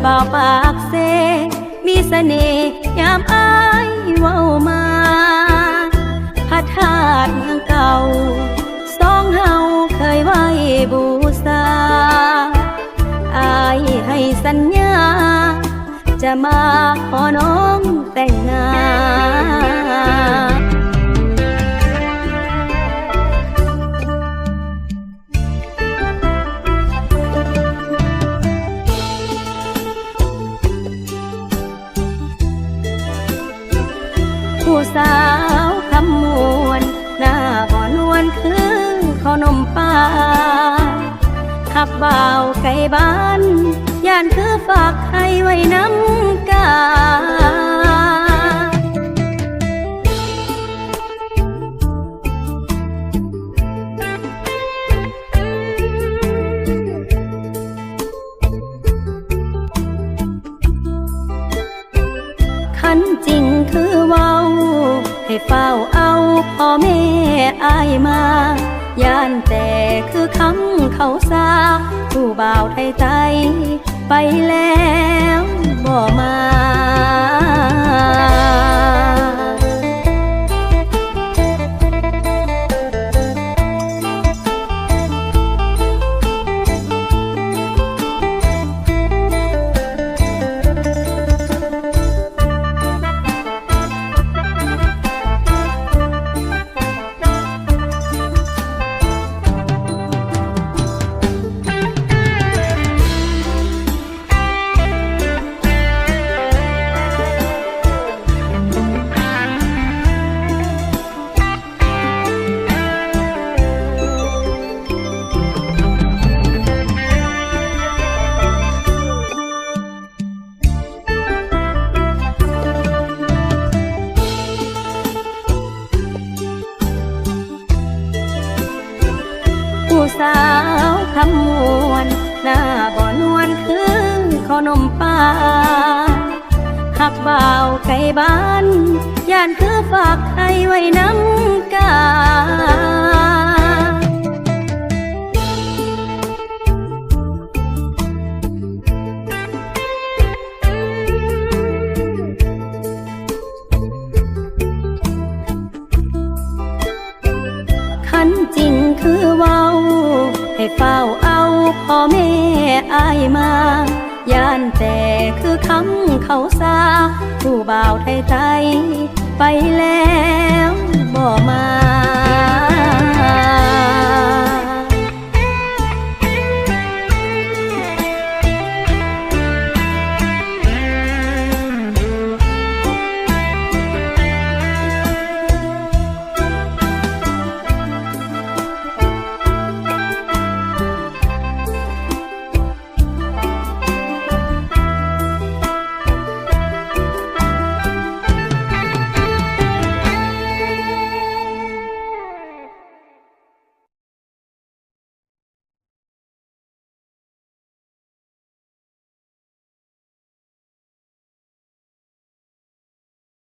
บ่าวปากเสมีเสน่ห์ยามอายเว้ามาพระธาตุเมืองเก่าสองเฮาเคยไว้บูชาอายให้สัญญาจะมาขอน้องแต่งงานผู้สาวคำมวนหน้าบ่อนวลคือข้าวนมปลาขับบ่าวไก่บ้านย่านคือฝากให้ไว้น้ำกาคันจริงคือเว้าให้เฝ้าเอาพ่อแม่อายมาย่านแต่คือคำเขาซาผู้บ่าวไทยไปแล้วบ่มาผู้สาวคำมวนหน้าบ่อนวลคือข้าวนมปลาหักบ่าวไก่บ้านย่านคือฝากให้ไว้น้ำกาคันจริงคือเว้าให้เฝ้าเอาพ่อแม่อายมาย่านแต่คือคำเขาซาผู้บ่าวไทยไปแล้วบ่มา